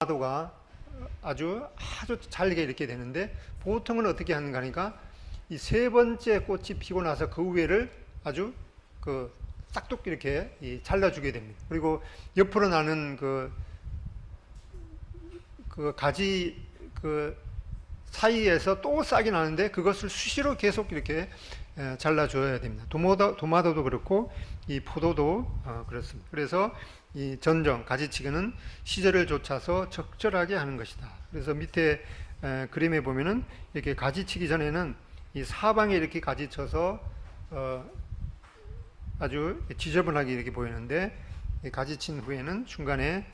도가 아주 잘게 이렇게 되는데, 보통은 어떻게 하는가 하니까 이 세 번째 꽃이 피고 나서 그 위에를 아주 싹둑 이렇게 잘라주게 됩니다. 그리고 옆으로 나는 가지 사이에서 또 싹이 나는데 그것을 수시로 계속 이렇게 잘라줘야 됩니다. 도마도도 그렇고 이 포도도 그렇습니다. 그래서 이 전정, 가지치기는 시절을 좇아서 적절하게 하는 것이다. 그래서 밑에 그림에 보면은 이렇게 가지치기 전에는 이 사방에 이렇게 가지쳐서 아주 지저분하게 이렇게 보이는데, 이 가지친 후에는 중간에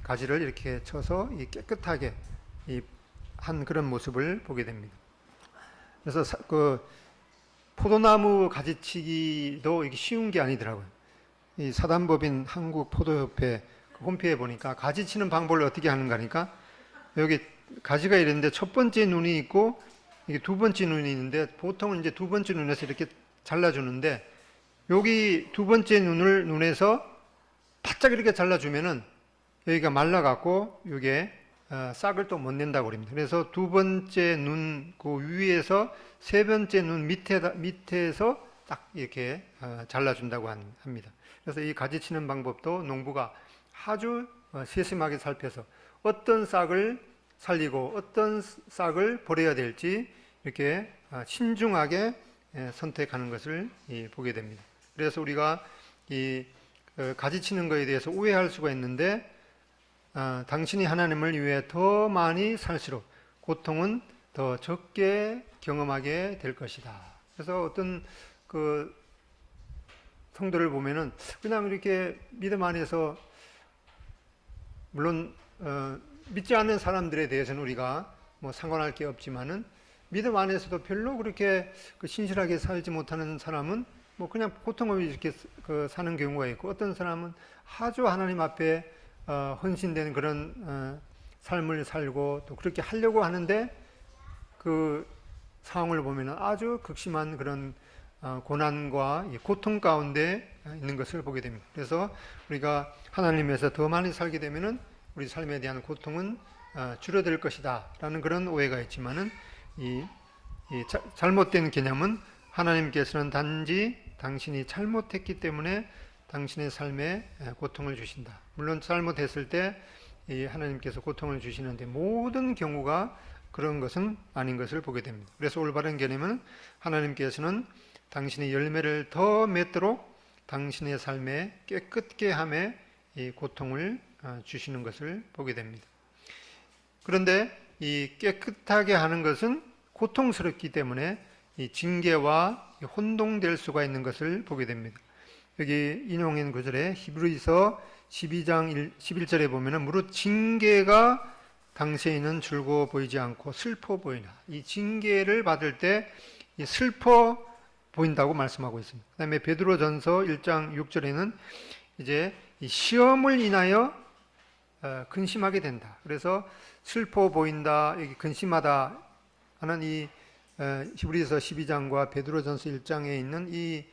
가지를 이렇게 쳐서 깨끗하게 한 그런 모습을 보게 됩니다. 그래서 포도나무 가지치기도 이게 쉬운 게 아니더라고요. 이 사단법인 한국포도협회 홈페이지에 보니까 가지치는 방법을 어떻게 하는가 하니까, 여기 가지가 이랬는데 첫 번째 눈이 있고 이게 두 번째 눈이 있는데, 보통은 이제 두 번째 눈에서 이렇게 잘라주는데, 여기 두 번째 눈에서 바짝 이렇게 잘라주면은 여기가 말라갖고 이게 싹을 또 못 낸다고 그럽니다. 그래서 두 번째 눈 그 위에서 세 번째 눈 밑에서 딱 이렇게 잘라준다고 합니다. 그래서 이 가지치는 방법도 농부가 아주 세심하게 살펴서 어떤 싹을 살리고 어떤 싹을 버려야 될지 이렇게 신중하게 선택하는 것을 보게 됩니다. 그래서 우리가 이 가지치는 것에 대해서 오해할 수가 있는데, 당신이 하나님을 위해 더 많이 살수록 고통은 더 적게 경험하게 될 것이다. 그래서 어떤 성도를 보면은 그냥 이렇게 믿음 안에서, 물론 믿지 않는 사람들에 대해서는 우리가 뭐 상관할 게 없지만은, 믿음 안에서도 별로 그렇게 신실하게 살지 못하는 사람은 뭐 그냥 고통 없이 이렇게 사는 경우가 있고, 어떤 사람은 아주 하나님 앞에 헌신된 그런 삶을 살고 또 그렇게 하려고 하는데, 그 상황을 보면 아주 극심한 그런 고난과 고통 가운데 있는 것을 보게 됩니다. 그래서 우리가 하나님에서 더 많이 살게 되면은 우리 삶에 대한 고통은 줄어들 것이다 라는 그런 오해가 있지만은, 이 잘못된 개념은 하나님께서는 단지 당신이 잘못했기 때문에 당신의 삶에 고통을 주신다. 물론 잘못했을 때 하나님께서 고통을 주시는데, 모든 경우가 그런 것은 아닌 것을 보게 됩니다. 그래서 올바른 개념은 하나님께서는 당신의 열매를 더 맺도록 당신의 삶에 깨끗게 함에 이 고통을 주시는 것을 보게 됩니다. 그런데 이 깨끗하게 하는 것은 고통스럽기 때문에 이 징계와 혼동될 수가 있는 것을 보게 됩니다. 여기 인용한 구절에 히브리서 12장 11절에 보면은 무릇 징계가 당시에는 즐거워 보이지 않고 슬퍼 보이나, 이 징계를 받을 때 슬퍼 보인다고 말씀하고 있습니다. 그 다음에 베드로전서 1장 6절에는 이제 이 시험을 인하여 근심하게 된다. 그래서 슬퍼 보인다, 여기 근심하다 하는 이 히브리서 12장과 베드로전서 1장에 있는 이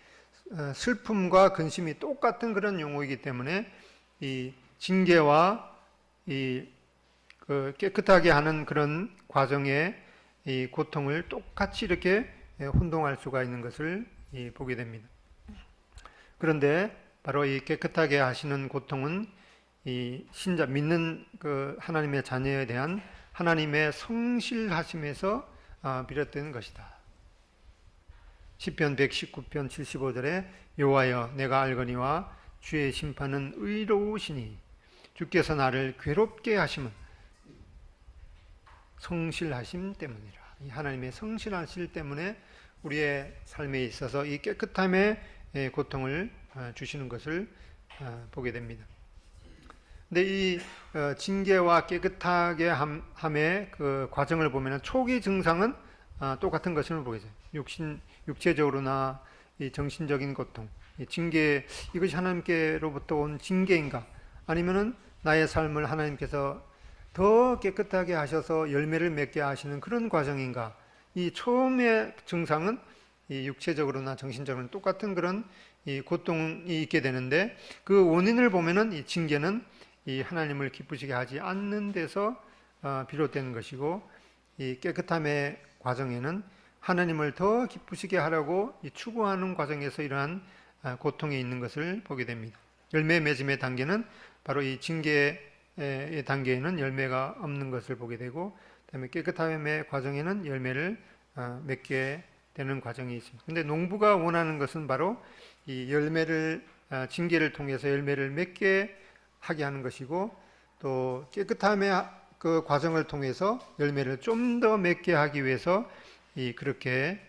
슬픔과 근심이 똑같은 그런 용어이기 때문에 이 징계와 이 깨끗하게 하는 그런 과정의 이 고통을 똑같이 이렇게 혼동할 수가 있는 것을 보게 됩니다. 그런데 바로 이 깨끗하게 하시는 고통은 이 신자, 믿는 하나님의 자녀에 대한 하나님의 성실하심에서 비롯된 것이다. 시편 119편 75절에 여호와여 내가 알거니와 주의 심판은 의로우시니 주께서 나를 괴롭게 하심은 성실하심 때문이라. 이 하나님의 성실하실 때문에 우리의 삶에 있어서 이 깨끗함의 고통을 주시는 것을 보게 됩니다. 근데 이 징계와 깨끗하게 함의 그 과정을 보면 초기 증상은 똑같은 것을 보게 돼요. 육체적으로나 이 정신적인 고통, 이 징계, 이것이 하나님께로부터 온 징계인가? 아니면은 나의 삶을 하나님께서 더 깨끗하게 하셔서 열매를 맺게 하시는 그런 과정인가? 이 처음의 증상은 이 육체적으로나 정신적으로는 똑같은 그런 이 고통이 있게 되는데, 그 원인을 보면은 이 징계는 이 하나님을 기쁘시게 하지 않는 데서 비롯되는 것이고, 이 깨끗함의 과정에는 하나님을 더 기쁘시게 하라고 추구하는 과정에서 이러한 고통이 있는 것을 보게 됩니다. 열매 맺음의 단계는 바로 이 징계의 단계에는 열매가 없는 것을 보게 되고, 그다음에 깨끗함의 과정에는 열매를 맺게 되는 과정이 있습니다. 근데 농부가 원하는 것은 바로 이 열매를 징계를 통해서 열매를 맺게 하게 하는 것이고, 또 깨끗함의 그 과정을 통해서 열매를 좀 더 맺게 하기 위해서 그렇게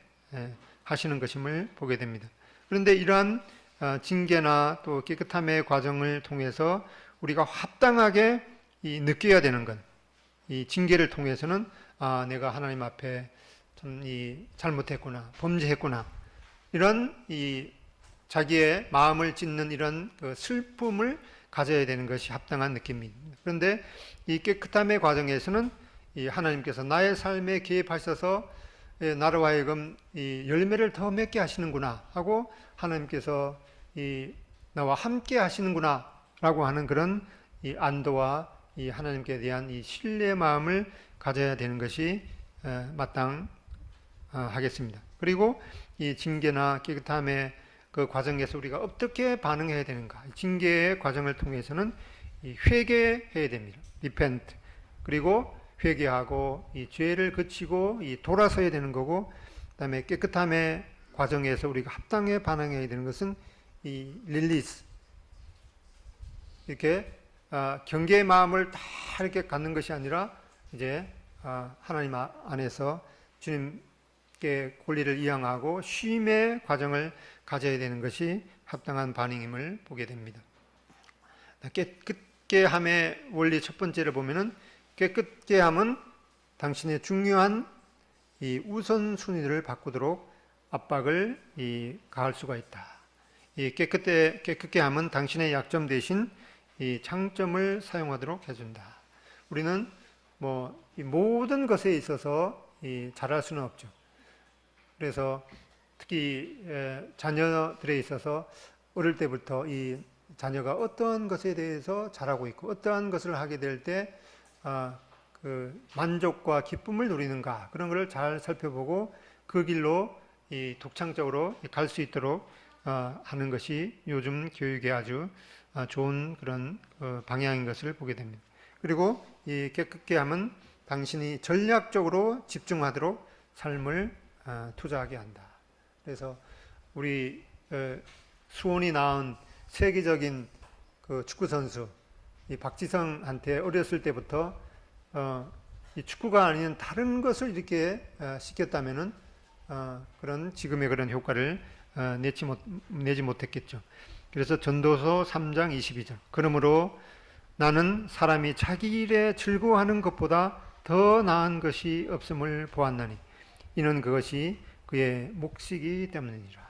하시는 것임을 보게 됩니다. 그런데 이러한 징계나 또 깨끗함의 과정을 통해서 우리가 합당하게 느껴야 되는 것, 이 징계를 통해서는 내가 하나님 앞에 참 잘못했구나, 범죄했구나, 이런 자기의 마음을 찢는 이런 그 슬픔을 가져야 되는 것이 합당한 느낌입니다. 그런데 이 깨끗함의 과정에서는 하나님께서 나의 삶에 개입하셔서 나로 하여금 열매를 더 맺게 하시는구나 하고, 하나님께서 나와 함께 하시는구나 라고 하는 그런 안도와 하나님께 대한 신뢰의 마음을 가져야 되는 것이 마땅하겠습니다. 그리고 이 징계나 깨끗함의 그 과정에서 우리가 어떻게 반응해야 되는가? 징계의 과정을 통해서는 회개해야 됩니다. repent. 그리고 회개하고 이 죄를 그치고 돌아서야 되는 거고, 그다음에 깨끗함의 과정에서 우리가 합당하게 반응해야 되는 것은 release. 이렇게 경계의 마음을 다 이렇게 갖는 것이 아니라 이제 하나님 안에서 주님께 권리를 이양하고 쉼의 과정을 가져야 되는 것이 합당한 반응임을 보게 됩니다. 깨끗게 함의 원리 첫 번째를 보면은, 깨끗게 함은 당신의 중요한 우선순위를 바꾸도록 압박을 가할 수가 있다. 깨끗게 함은 당신의 약점 대신 장점을 사용하도록 해준다. 우리는 모든 것에 있어서 잘할 수는 없죠. 그래서 특히 자녀들에 있어서 어릴 때부터 이 자녀가 어떠한 것에 대해서 잘하고 있고 어떠한 것을 하게 될 때 그 만족과 기쁨을 누리는가, 그런 것을 잘 살펴보고 그 길로 독창적으로 갈 수 있도록 하는 것이 요즘 교육의 아주 좋은 그런 방향인 것을 보게 됩니다. 그리고 이 깨끗게 함은 당신이 전략적으로 집중하도록 삶을 투자하게 한다. 그래서 우리 수원이 낳은 세계적인 그 축구 선수 박지성한테 어렸을 때부터 이 축구가 아닌 다른 것을 이렇게 시켰다면은 그런 지금의 그런 효과를 내지 못했겠죠. 그래서 전도서 3장 22절. 그러므로 나는 사람이 자기 일에 즐거워하는 것보다 더 나은 것이 없음을 보았나니 이는 그것이 그의 몫이기 때문이니라.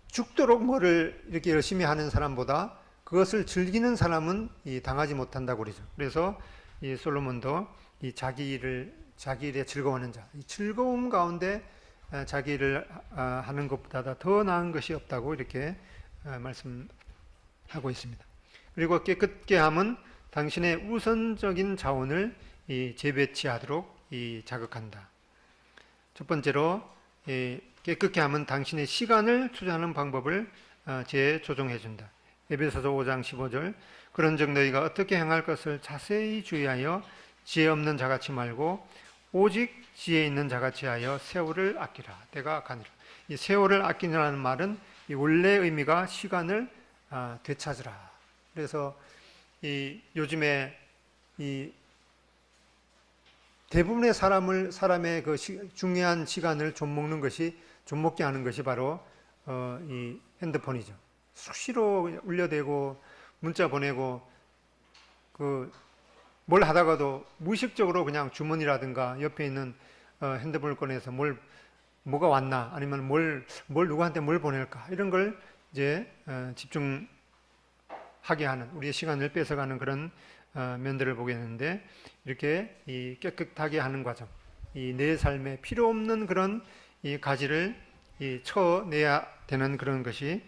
죽도록 뭐를 이렇게 열심히 하는 사람보다 그것을 즐기는 사람은 당하지 못한다고 그러죠. 그래서 이 솔로몬도 자기 일에 즐거워하는 자, 이 즐거움 가운데 자기 일을 하는 것보다 더 나은 것이 없다고 이렇게 말씀하고 있습니다. 그리고 깨끗게 함은 당신의 우선적인 자원을 재배치하도록 자극한다. 첫 번째로 깨끗게 함은 당신의 시간을 투자하는 방법을 재조정해 준다. 에베소서 5장 15절. 그런즉 너희가 어떻게 행할 것을 자세히 주의하여 지혜 없는 자같이 말고 오직 지혜 있는 자같이 하여 세월을 아끼라. 때가 가니라. 이 세월을 아끼라는 말은 이 원래 의미가 시간을 되찾으라. 그래서 요즘에 대부분의 사람의 그 중요한 시간을 좀먹게 하는 것이 바로 이 핸드폰이죠. 수시로 울려대고 문자 보내고 뭘 하다가도 무의식적으로 그냥 주머니라든가 옆에 있는 핸드폰을 꺼내서 뭐가 왔나, 아니면 누구한테 뭘 보낼까, 이런 걸 이제 집중하게 하는, 우리의 시간을 뺏어가는 그런 면들을 보게 되는데, 이렇게 깨끗하게 하는 과정, 내 삶에 필요 없는 그런 가지를 쳐내야 되는 그런 것이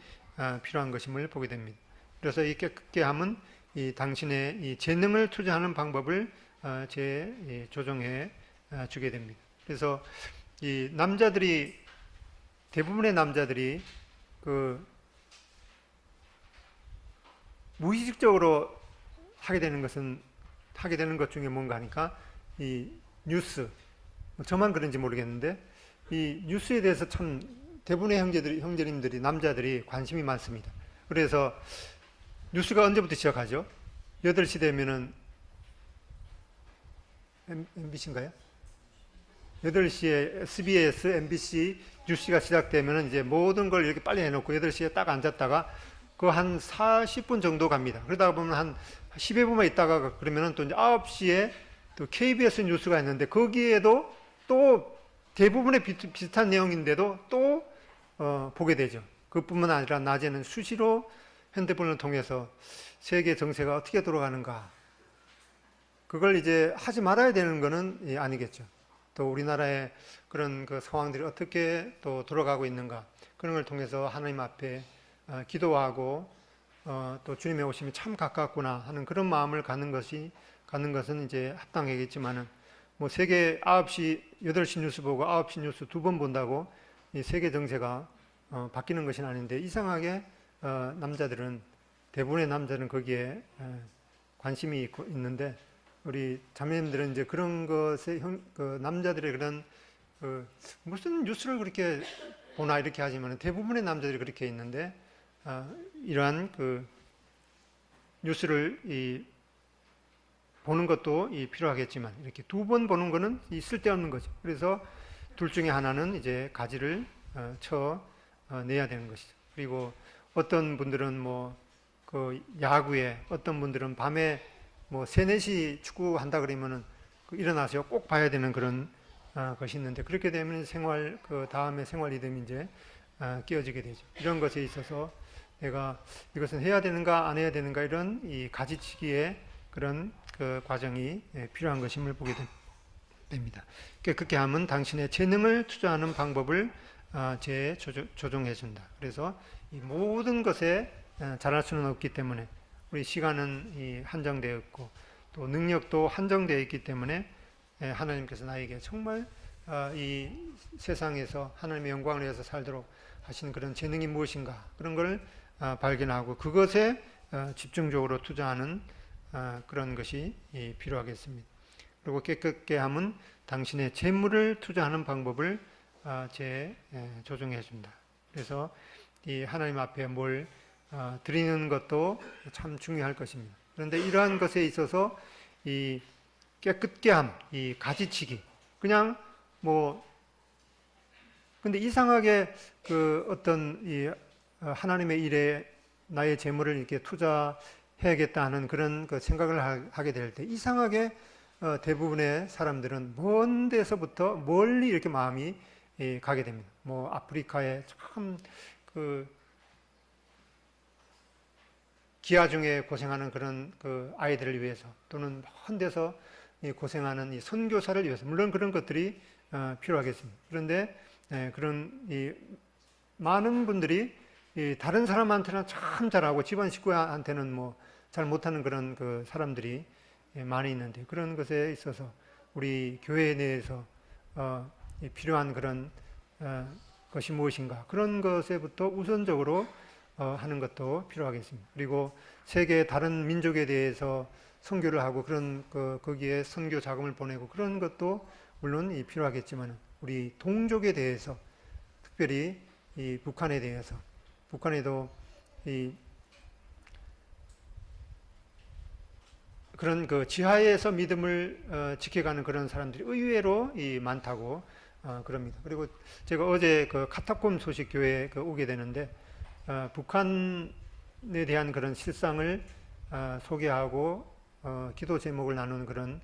필요한 것임을 보게 됩니다. 그래서 이 깨끗게함은 이 당신의 이 재능을 투자하는 방법을 조정해 주게 됩니다. 그래서 이 남자들이 대부분의 남자들이 그 무의식적으로 하게 되는 것 중에 뭔가 하니까 이 뉴스, 저만 그런지 모르겠는데 이 뉴스에 대해서 참 대부분의 형제님들이 남자들이 관심이 많습니다. 그래서 뉴스가 언제부터 시작하죠? 8시 되면은 MBC인가요? 8시에 SBS, MBC 뉴스가 시작되면은 이제 모든 걸 이렇게 빨리 해놓고 8시에 딱 앉았다가 그 한 40분 정도 갑니다. 그러다 보면 한 10여 분만 있다가 그러면은 또 이제 9시에 또 KBS 뉴스가 있는데 거기에도 또 대부분의 비슷한 내용인데도 또 보게 되죠. 그뿐만 아니라 낮에는 수시로 핸드폰을 통해서 세계 정세가 어떻게 돌아가는가, 그걸 이제 하지 말아야 되는 거는 아니겠죠. 또 우리나라의 그런 그 상황들이 어떻게 또 돌아가고 있는가, 그런 걸 통해서 하나님 앞에 기도하고 또 주님의 오심이 참 가깝구나 하는 그런 마음을 갖는 것은 이제 합당하겠지만은 뭐 세계 9시, 8시 뉴스 보고 9시 뉴스 2번 본다고 이 세계 정세가 바뀌는 것은 아닌데, 이상하게 대부분의 남자들은 거기에 관심이 있는데, 우리 자매님들은 이제 그런 것에 남자들의 그런 무슨 뉴스를 그렇게 보나 이렇게 하지만 대부분의 남자들이 그렇게 있는데, 이러한 그 뉴스를 보는 것도 필요하겠지만 이렇게 2번 보는 것은 쓸데없는 거죠. 그래서 둘 중에 하나는 이제 가지를 내야 되는 것이죠. 그리고 어떤 분들은 그 야구에, 어떤 분들은 밤에 3, 4시 축구 한다 그러면은 일어나서 꼭 봐야 되는 그런 것이 있는데, 그렇게 되면 그 다음에 생활 리듬이 이제 깨어지게 되죠. 이런 것에 있어서 내가 이것은 해야 되는가 안 해야 되는가, 이런 이 가지치기의 그런 그 과정이 필요한 것임을 보게 됩니다. 그렇게 하면 당신의 재능을 투자하는 방법을 조정해 준다. 그래서 이 모든 것에 잘할 수는 없기 때문에, 우리 시간은 한정되어 있고 또 능력도 한정되어 있기 때문에 하나님께서 나에게 정말 이 세상에서 하나님의 영광을 위해서 살도록 하신 그런 재능이 무엇인가, 그런 걸 발견하고 그것에 집중적으로 투자하는 그런 것이 필요하겠습니다. 그리고 깨끗게 함은 당신의 재물을 투자하는 방법을 조정해 준다. 그래서 이 하나님 앞에 뭘 드리는 것도 참 중요할 것입니다. 그런데 이러한 것에 있어서 이 깨끗게 함, 이 가지치기, 그냥 근데 이상하게 그 어떤 이 하나님의 일에 나의 재물을 이렇게 투자해야겠다 하는 그런 그 생각을 하게 될 때, 이상하게 대부분의 사람들은 먼 데서부터 멀리 이렇게 마음이 가게 됩니다. 아프리카에 참 기아 중에 고생하는 그런 그 아이들을 위해서, 또는 먼 데서 고생하는 이 선교사를 위해서, 물론 그런 것들이 필요하겠습니다. 그런데 그런 많은 분들이 다른 사람한테는 참 잘하고 집안 식구한테는 잘 못하는 그런 그 사람들이 많이 있는데, 그런 것에 있어서 우리 교회 내에서 필요한 그런 것이 무엇인가, 그런 것에부터 우선적으로 하는 것도 필요하겠습니다. 그리고 세계 다른 민족에 대해서 선교를 하고 거기에 선교 자금을 보내고 그런 것도 물론 필요하겠지만, 우리 동족에 대해서, 특별히 이 북한에 대해서, 북한에도 그런 그 지하에서 믿음을 지켜가는 그런 사람들이 의외로 많다고 그럽니다. 그리고 제가 어제 그 카타콤 소식 교회에 오게 되는데, 북한에 대한 그런 실상을 소개하고 기도 제목을 나누는 그런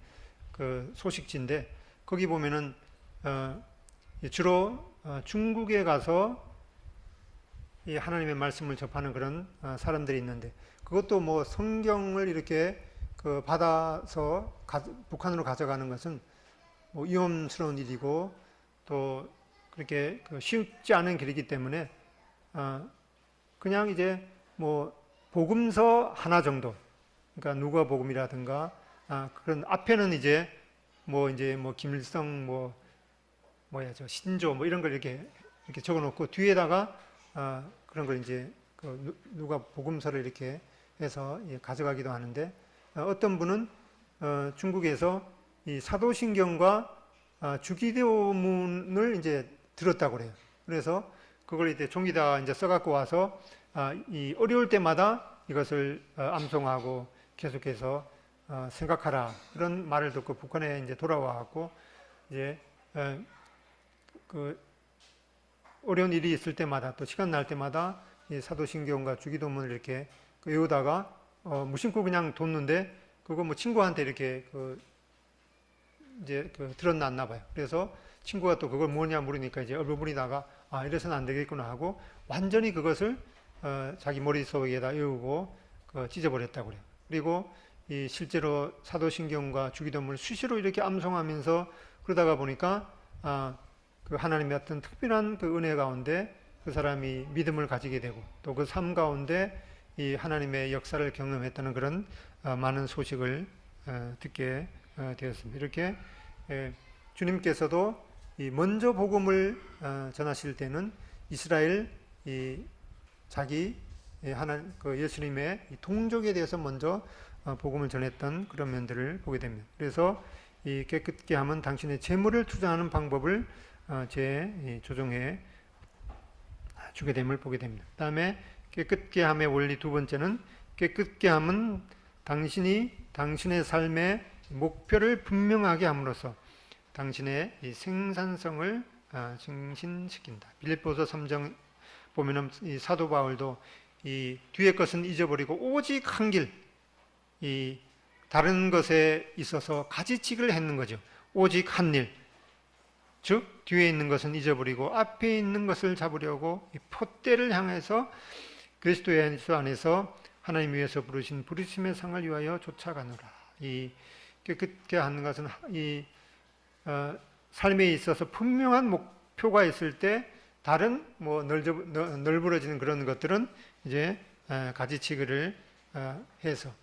그 소식지인데, 거기 보면은 주로 중국에 가서 이 하나님의 말씀을 접하는 그런 사람들이 있는데, 그것도 성경을 이렇게 받아서 북한으로 가져가는 것은 위험스러운 일이고 또 그렇게 쉽지 않은 길이기 때문에 그냥 이제 복음서 하나 정도, 그러니까 누가복음이라든가 그런 앞에는 이제 뭐 김일성 저 신조 뭐 이런 걸 이렇게 적어놓고 뒤에다가 그런 걸 이제 그 누가복음서를 이렇게 해서 가져가기도 하는데, 어떤 분은 중국에서 이 사도신경과 주기도문을 이제 들었다고 그래요. 그래서 그걸 이제 종이다 이제 써갖고 와서 이 어려울 때마다 이것을 암송하고 계속해서 생각하라, 그런 말을 듣고 북한에 이제 돌아와갖고 이제 그 어려운 일이 있을 때마다 또 시간 날 때마다 이 사도신경과 주기도문을 이렇게 외우다가 무심코 그냥 뒀는데, 그거 뭐 친구한테 이렇게 이제 들었나 봐요. 그래서 친구가 또 그걸 뭐냐 물으니까 이제 얼버무리다가 이래서는 안 되겠구나 하고 완전히 그것을 자기 머릿속에다 외우고 찢어버렸다고 그래요. 그리고 이 실제로 사도신경과 주기도문을 수시로 이렇게 암송하면서 그러다가 보니까 그 하나님의 어떤 특별한 그 은혜 가운데 그 사람이 믿음을 가지게 되고, 또 그 삶 가운데 이 하나님의 역사를 경험했다는 그런 많은 소식을 듣게 되었습니다. 이렇게 주님께서도 먼저 복음을 전하실 때는 이스라엘 자기 예수님의 동족에 대해서 먼저 복음을 전했던 그런 면들을 보게 됩니다. 그래서 이 깨끗게 함은 당신의 재물을 투자하는 방법을 조정해 주게 됨을 보게 됩니다. 그 다음에 깨끗게 함의 원리 두 번째는, 깨끗게 함은 당신의 삶의 목표를 분명하게 함으로써 당신의 이 생산성을 증진시킨다. 빌립보서 3장 보면은 이 사도 바울도 이 뒤의 것은 잊어버리고 오직 한 길, 이 다른 것에 있어서 가지치기를 했는 거죠. 오직 한 일, 즉 뒤에 있는 것은 잊어버리고 앞에 있는 것을 잡으려고 이 폿대를 향해서 그리스도 예수 안에서 하나님 위해서 부르신 부르심의 상을 위하여 쫓아가노라. 이 깨끗게 하는 것은 이 삶에 있어서 분명한 목표가 있을 때 다른 뭐 널브러지는 그런 것들은 이제 가지치기를 해서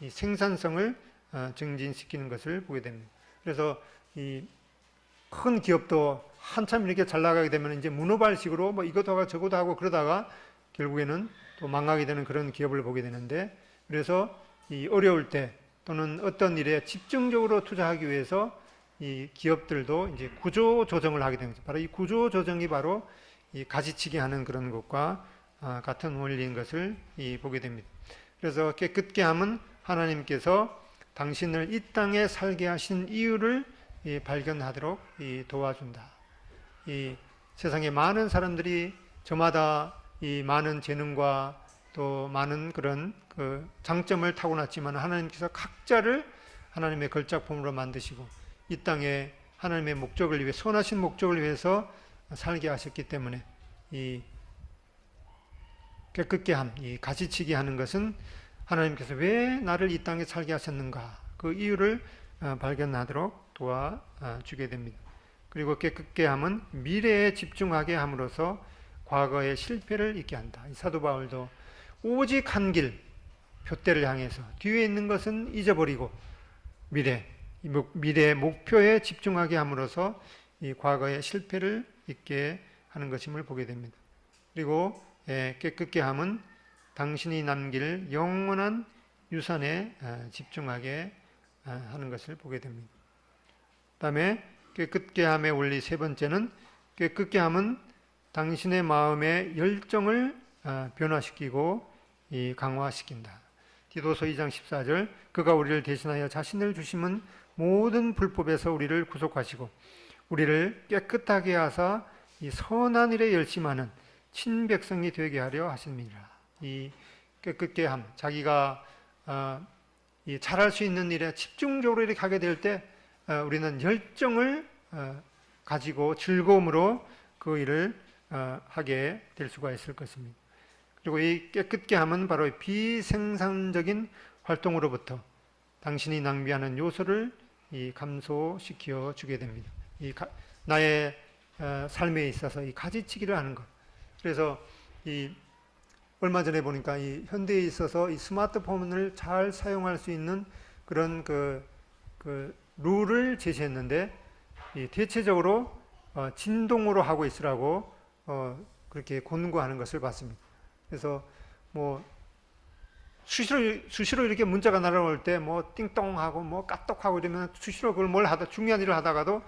이 생산성을 증진시키는 것을 보게 됩니다. 그래서 이 큰 기업도 한참 이렇게 잘 나가게 되면 이제 문어발식으로 뭐 이것도 하고 저것도 하고 그러다가 결국에는 또 망하게 되는 그런 기업을 보게 되는데, 그래서 이 어려울 때 또는 어떤 일에 집중적으로 투자하기 위해서 이 기업들도 이제 구조 조정을 하게 됩니다. 바로 이 구조 조정이 바로 이 가지치기 하는 그런 것과 같은 원리인 것을 보게 됩니다. 그래서 깨끗게 함은 하나님께서 당신을 이 땅에 살게 하신 이유를 발견하도록 도와준다. 이 세상에 많은 사람들이 저마다 이 많은 재능과 또 많은 그런 그 장점을 타고났지만 하나님께서 각자를 하나님의 걸작품으로 만드시고 이 땅에 하나님의 목적을 위해, 선하신 목적을 위해서 살게 하셨기 때문에 이 깨끗게 함, 이 가지치기 하는 것은 하나님께서 왜 나를 이 땅에 살게 하셨는가, 그 이유를 발견하도록 도와주게 됩니다. 그리고 깨끗게 함은 미래에 집중하게 함으로써 과거의 실패를 잊게 한다. 사도 바울도 오직 한 길, 푯대를 향해서 뒤에 있는 것은 잊어버리고 미래의 목표에 집중하게 함으로써 이 과거의 실패를 잊게 하는 것임을 보게 됩니다. 그리고 깨끗게 함은 당신이 남길 영원한 유산에 집중하게 하는 것을 보게 됩니다. 그 다음에 깨끗게 함의 원리 세 번째는, 깨끗게 함은 당신의 마음의 열정을 변화시키고 강화시킨다. 디도서 2장 14절, 그가 우리를 대신하여 자신을 주심은 모든 불법에서 우리를 구속하시고 우리를 깨끗하게 하사 이 선한 일에 열심하는 친백성이 되게 하려 하십니다. 이 깨끗게 함, 자기가 잘할 수 있는 일에 집중적으로 이렇게 하게 될 때 우리는 열정을 가지고 즐거움으로 그 일을 하게 될 수가 있을 것입니다. 그리고 이 깨끗게 함은 바로 비생산적인 활동으로부터 당신이 낭비하는 요소를 감소시켜 주게 됩니다. 나의 삶에 있어서 이 가지치기를 하는 것. 그래서 얼마 전에 보니까 이 현대에 있어서 이 스마트폰을 잘 사용할 수 있는 그런 그 룰을 제시했는데, 이 대체적으로 진동으로 하고 있으라고 그렇게 권고하는 것을 봤습니다. 그래서 뭐 수시로 이렇게 문자가 날아올 때 뭐 띵동하고 뭐 까똑하고 이러면 수시로 그걸 뭘 하다 중요한 일을 하다가도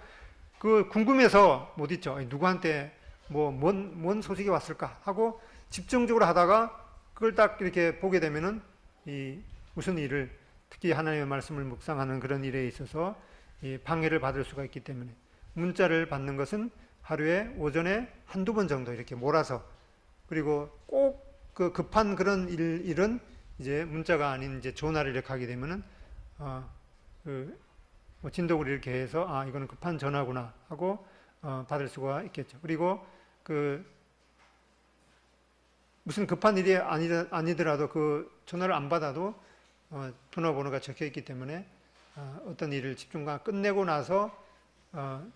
그 궁금해서 못 있죠. 누구한테 뭐 뭔 소식이 왔을까 하고 집중적으로 하다가 그걸 딱 이렇게 보게 되면은 이 무슨 일을, 특히 하나님의 말씀을 묵상하는 그런 일에 있어서 이 방해를 받을 수가 있기 때문에 문자를 받는 것은 하루에 오전에 한두 번 정도 이렇게 몰아서, 그리고 꼭 그 급한 그런 일은 이제 문자가 아닌 이제 전화를 이렇게 하게 되면은 뭐 진동을 이렇게 해서 이거는 급한 전화구나 하고 받을 수가 있겠죠. 그리고 그 무슨 급한 일이 아니더라도 그 전화를 안 받아도 전화번호가 적혀 있기 때문에 어떤 일을 집중과 끝내고 나서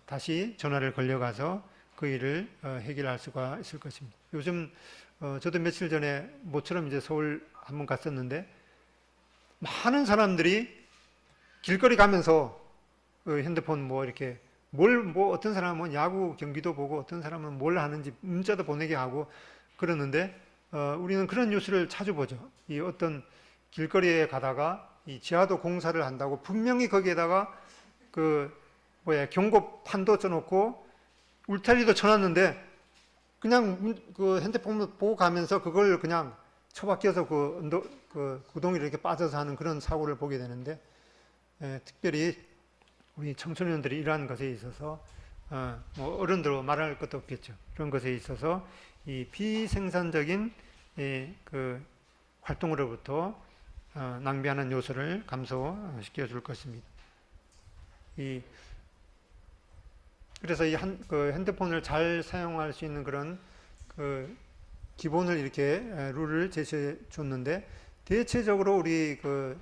다시 전화를 걸려가서 그 일을 해결할 수가 있을 것입니다. 요즘 저도 며칠 전에 모처럼 이제 서울 한번 갔었는데, 많은 사람들이 길거리 가면서 핸드폰 뭐 이렇게 뭐 어떤 사람은 야구 경기도 보고 어떤 사람은 뭘 하는지 문자도 보내게 하고 그러는데, 우리는 그런 뉴스를 자주 보죠. 이 어떤 길거리에 가다가 이 지하도 공사를 한다고 분명히 거기에다가 경고판도 써놓고 울타리도 쳐놨는데, 그냥 그 핸드폰을 보고 가면서 그걸 그냥 처박혀서 그 구덩이를 이렇게 빠져서 하는 그런 사고를 보게 되는데, 특별히 우리 청소년들이 이러한 것에 있어서 뭐 어른들로 말할 것도 없겠죠. 그런 것에 있어서 이 비생산적인 그 활동으로부터 낭비하는 요소를 감소시켜 줄 것입니다. 그래서 그 핸드폰을 잘 사용할 수 있는 그런 그 기본을 이렇게 룰을 제시해 줬는데, 대체적으로 우리 그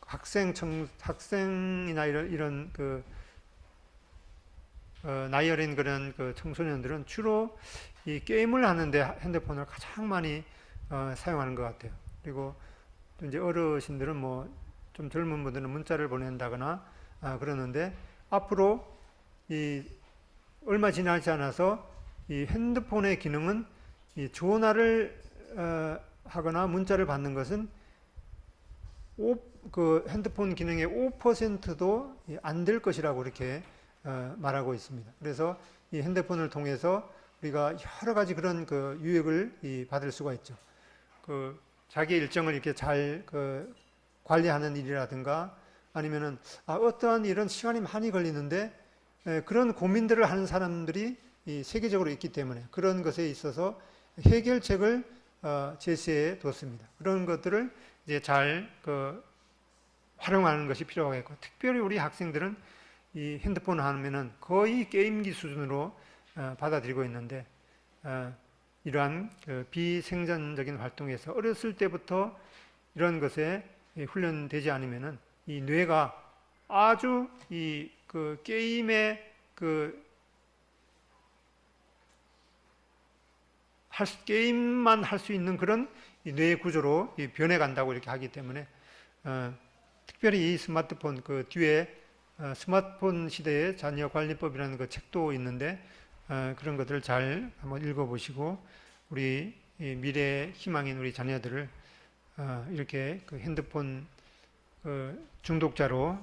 학생이나 이런 그 나이 어린 그런 그 청소년들은 주로 이 게임을 하는데 핸드폰을 가장 많이 사용하는 것 같아요. 그리고 또 이제 어르신들은 뭐 좀 젊은 분들은 문자를 보낸다거나 그러는데, 앞으로 얼마 지나지 않아서 이 핸드폰의 기능은 이 전화를 하거나 문자를 받는 것은 그 핸드폰 기능의 5%도 안 될 것이라고 이렇게 말하고 있습니다. 그래서 이 핸드폰을 통해서 우리가 여러 가지 그런 그 유익을 받을 수가 있죠. 그 자기 일정을 이렇게 잘 관리하는 일이라든가, 아니면은 어떠한 일은 시간이 많이 걸리는데 그런 고민들을 하는 사람들이 세계적으로 있기 때문에 그런 것에 있어서 해결책을 제시해 뒀습니다. 그런 것들을 이제 잘 활용하는 것이 필요하겠고, 특별히 우리 학생들은 이 핸드폰을 하면은 거의 게임기 수준으로 받아들이고 있는데, 이러한 비생산적인 활동에서 어렸을 때부터 이런 것에 훈련되지 않으면은 이 뇌가 아주 그 게임에 게임만 할 수 있는 그런 뇌의 구조로 변해간다고 이렇게 하기 때문에, 특별히 이 스마트폰 그 뒤에 스마트폰 시대의 자녀 관리법이라는 그 책도 있는데, 그런 것들을 잘 한번 읽어보시고 우리 미래의 희망인 우리 자녀들을 이렇게 그 핸드폰 중독자로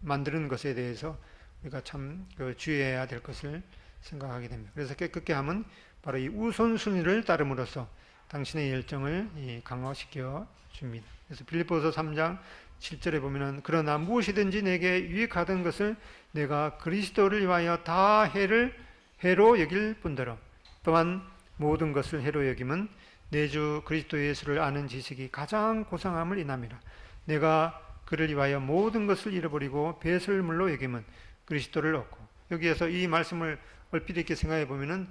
만드는 것에 대해서 우리가 참 주의해야 될 것을 생각하게 됩니다. 그래서 깨끗게 함은 바로 이 우선순위를 따름으로써 당신의 열정을 강화시켜 줍니다. 그래서 빌립보서 3장 7절에 보면은, 그러나 무엇이든지 내게 유익하던 것을 내가 그리스도를 위하여 다 해로 여길 뿐더러 또한 모든 것을 해로 여김은 내 주 그리스도 예수를 아는 지식이 가장 고상함을 인함이라. 내가 그를 위하여 모든 것을 잃어버리고 배설물로 여김은 그리스도를 얻고. 여기에서 이 말씀을 얼핏 이렇게 생각해 보면은,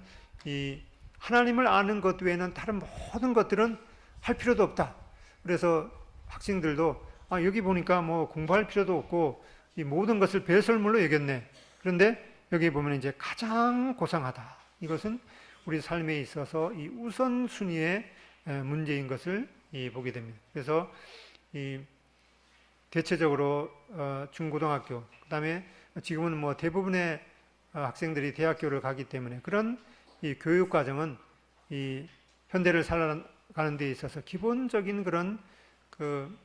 이 하나님을 아는 것 외에는 다른 모든 것들은 할 필요도 없다. 그래서 학생들도 여기 보니까 뭐 공부할 필요도 없고 이 모든 것을 배설물로 여겼네. 그런데 여기 보면 이제 가장 고상하다. 이것은 우리 삶에 있어서 이 우선순위의 문제인 것을 보게 됩니다. 그래서 이 대체적으로 중고등학교, 그다음에 지금은 뭐 대부분의 학생들이 대학교를 가기 때문에 그런 이 교육 과정은 이 현대를 살아가는 데 있어서 기본적인 그런 그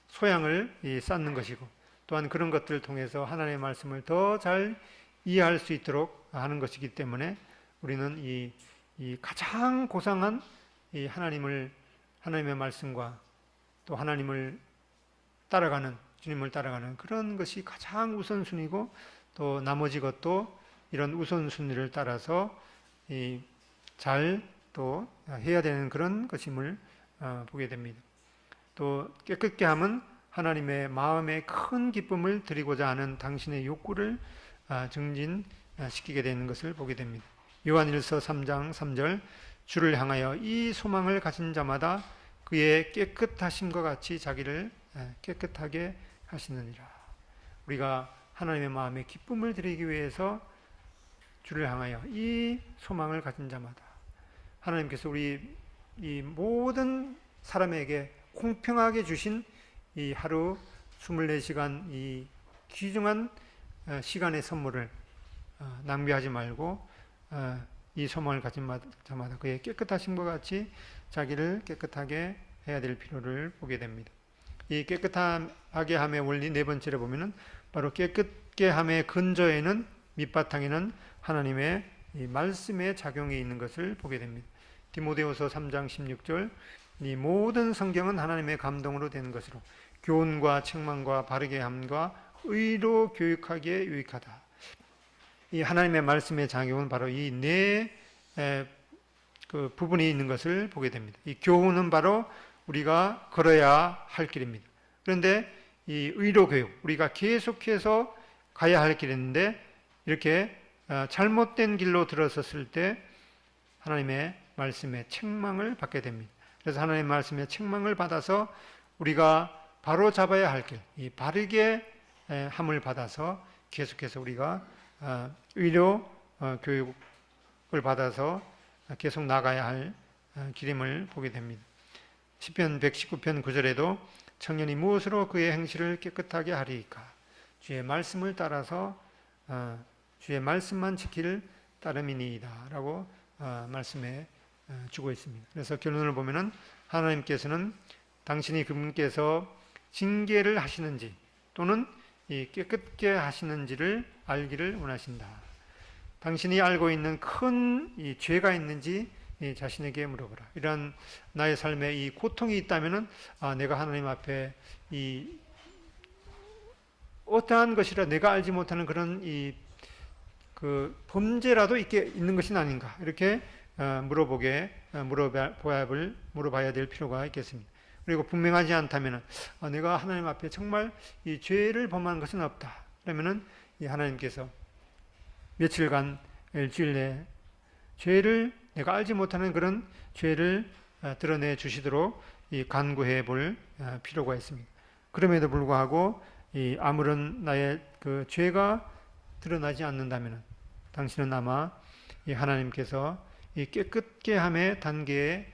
소양을 쌓는 것이고, 또한 그런 것들을 통해서 하나님의 말씀을 더 잘 이해할 수 있도록 하는 것이기 때문에 우리는 이 가장 고상한 이 하나님의 말씀과 또 하나님을 따라가는, 주님을 따라가는 그런 것이 가장 우선순위고, 또 나머지 것도 이런 우선순위를 따라서 잘 또 해야 되는 그런 것임을 보게 됩니다. 또 깨끗게 함은 하나님의 마음에 큰 기쁨을 드리고자 하는 당신의 욕구를 증진시키게 되는 것을 보게 됩니다. 요한일서 3장 3절, 주를 향하여 이 소망을 가진 자마다 그의 깨끗하심과 같이 자기를 깨끗하게 하시느니라. 우리가 하나님의 마음에 기쁨을 드리기 위해서 주를 향하여 이 소망을 가진 자마다, 하나님께서 우리 이 모든 사람에게 공평하게 주신 이 하루 24시간 이 귀중한 시간의 선물을 낭비하지 말고 이 소망을 가진 자마다 그의 깨끗하심과 같이 자기를 깨끗하게 해야 될 필요를 보게 됩니다. 이 깨끗하게 함의 원리 네 번째로 보면은 바로 깨끗게 함의 근저에는, 밑바탕에는 하나님의 이 말씀의 작용이 있는 것을 보게 됩니다. 디모데후서 3장 16절, 이 모든 성경은 하나님의 감동으로 된 것으로 교훈과 책망과 바르게 함과 의로 교육하기에 유익하다. 이 하나님의 말씀의 작용은 바로 이 네 그 부분이 있는 것을 보게 됩니다. 이 교훈은 바로 우리가 걸어야 할 길입니다. 그런데 이 의로 교육, 우리가 계속해서 가야 할 길인데 이렇게 잘못된 길로 들어섰을 때 하나님의 말씀의 책망을 받게 됩니다. 그래서 하나님의 말씀의 책망을 받아서 우리가 바로 잡아야 할 길, 이 바르게 함을 받아서 계속해서 우리가 의로 교육을 받아서 계속 나가야 할 길임을 보게 됩니다. 시편 119편 9절에도 청년이 무엇으로 그의 행실을 깨끗하게 하리이까? 주의 말씀을 따라서 주의 말씀만 지킬 따름이니이다 라고 말씀해 주고 있습니다. 그래서 결론을 보면은 하나님께서는 당신이 그분께서 징계를 하시는지 또는 깨끗게 하시는지를 알기를 원하신다. 당신이 알고 있는 큰 죄가 있는지 자신에게 물어보라. 이런 나의 삶에 이 고통이 있다면은 내가 하나님 앞에 이 어떠한 것이라 내가 알지 못하는 그런 그 범죄라도 있는 것이 아닌가, 이렇게 물어봐야 될 필요가 있겠습니다. 그리고 분명하지 않다면은 내가 하나님 앞에 정말 이 죄를 범한 것은 없다. 그러면은 이 하나님께서 며칠간 일주일 내에 죄를 내가 알지 못하는 그런 죄를 드러내 주시도록 간구해 볼 필요가 있습니다. 그럼에도 불구하고 아무런 나의 그 죄가 드러나지 않는다면 당신은 아마 하나님께서 깨끗게 함의 단계에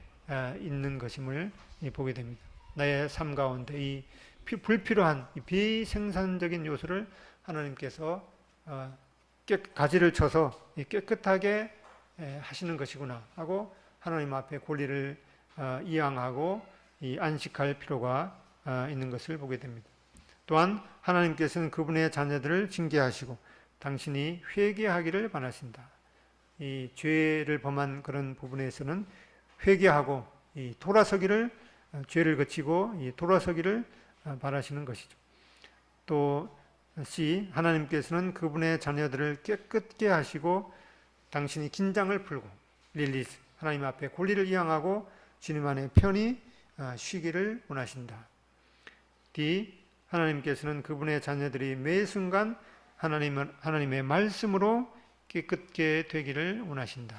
있는 것임을 보게 됩니다. 나의 삶 가운데 이 불필요한 비생산적인 요소를 하나님께서 가지를 쳐서 깨끗하게 하시는 것이구나 하고 하나님 앞에 권리를 이양하고 안식할 필요가 있는 것을 보게 됩니다. 또한 하나님께서는 그분의 자녀들을 징계하시고 당신이 회개하기를 바라신다. 이 죄를 범한 그런 부분에서는 회개하고 돌아서기를, 죄를 그치고 돌아서기를 바라시는 것이죠. 또 C, 하나님께서는 그분의 자녀들을 깨끗게 하시고 당신이 긴장을 풀고 릴리스, 하나님 앞에 권리를 이양하고 주님 안에 편히 쉬기를 원하신다. D, 하나님께서는 그분의 자녀들이 매 순간 하나님의 말씀으로 깨끗게 되기를 원하신다.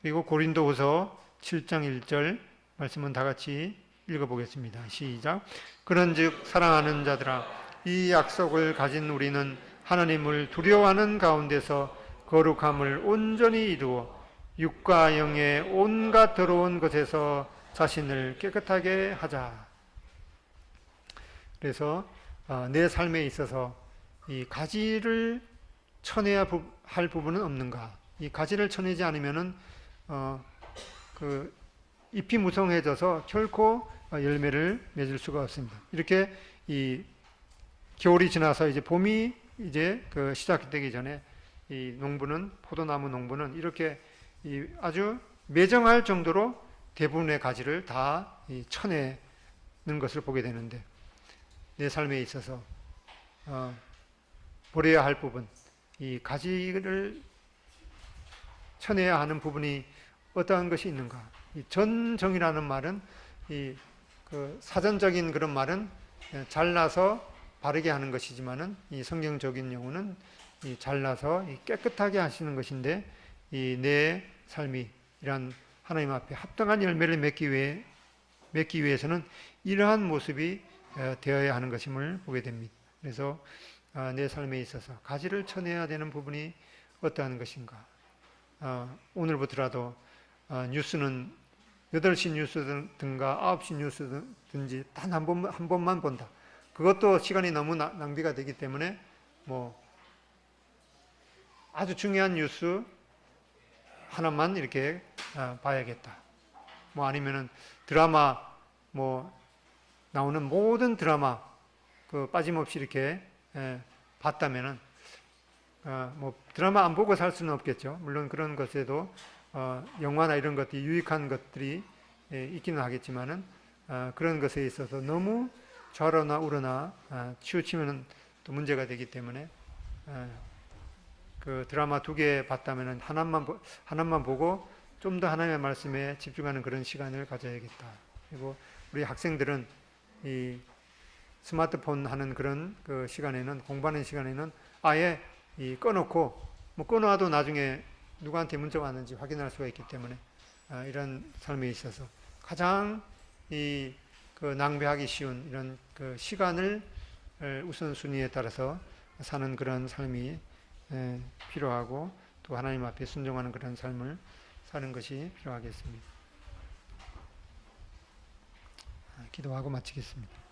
그리고 고린도후서 7장 1절 말씀은 다 같이 읽어보겠습니다. 시작. 그런즉 사랑하는 자들아, 이 약속을 가진 우리는 하나님을 두려워하는 가운데서 거룩함을 온전히 이루어 육과 영의 온갖 더러운 것에서 자신을 깨끗하게 하자. 그래서 내 삶에 있어서 이 가지를 쳐내야 할 부분은 없는가? 이 가지를 쳐내지 않으면은 그 잎이 무성해져서 결코 열매를 맺을 수가 없습니다. 이렇게 이 겨울이 지나서 이제 봄이 이제 그 시작되기 전에 이 농부는 포도나무 농부는 이렇게 이 아주 매정할 정도로 대부분의 가지를 다 쳐내는 것을 보게 되는데 내 삶에 있어서 버려야 할 부분, 이 가지를 쳐내야 하는 부분이 어떠한 것이 있는가? 이 전정이라는 말은 이 그 사전적인 그런 말은 잘라서 바르게 하는 것이지만은 이 성경적인 용어는 이 잘라서 깨끗하게 하시는 것인데 이 내 삶이 이러한 하나님 앞에 합당한 열매를 맺기 위해서는 이러한 모습이 되어야 하는 것임을 보게 됩니다. 그래서 내 삶에 있어서 가지를 쳐내야 되는 부분이 어떠한 것인가? 오늘부터라도 뉴스는 8시 뉴스든가 9시 뉴스든지 단 한 번만 본다. 그것도 시간이 너무 낭비가 되기 때문에 뭐 아주 중요한 뉴스 하나만 이렇게 봐야겠다. 뭐 아니면은 드라마 뭐 나오는 모든 드라마 그 빠짐없이 이렇게 봤다면은 뭐 드라마 안 보고 살 수는 없겠죠. 물론 그런 것에도 영화나 이런 것들이 유익한 것들이 있기는 하겠지만은 그런 것에 있어서 너무 좌로나 우로나 치우치면 또 문제가 되기 때문에 그 드라마 2개 봤다면은 하나만 보고 좀 더 하나님의 말씀에 집중하는 그런 시간을 가져야겠다. 그리고 우리 학생들은 이 스마트폰 하는 그런 그 시간에는 공부하는 시간에는 아예 꺼놓고 뭐 꺼놔도 나중에 누구한테 문자가 왔는지 확인할 수가 있기 때문에 이런 삶에 있어서 가장 그 낭비하기 쉬운 이런 그 시간을 우선순위에 따라서 사는 그런 삶이 필요하고 또 하나님 앞에 순종하는 그런 삶을 사는 것이 필요하겠습니다. 기도하고 마치겠습니다.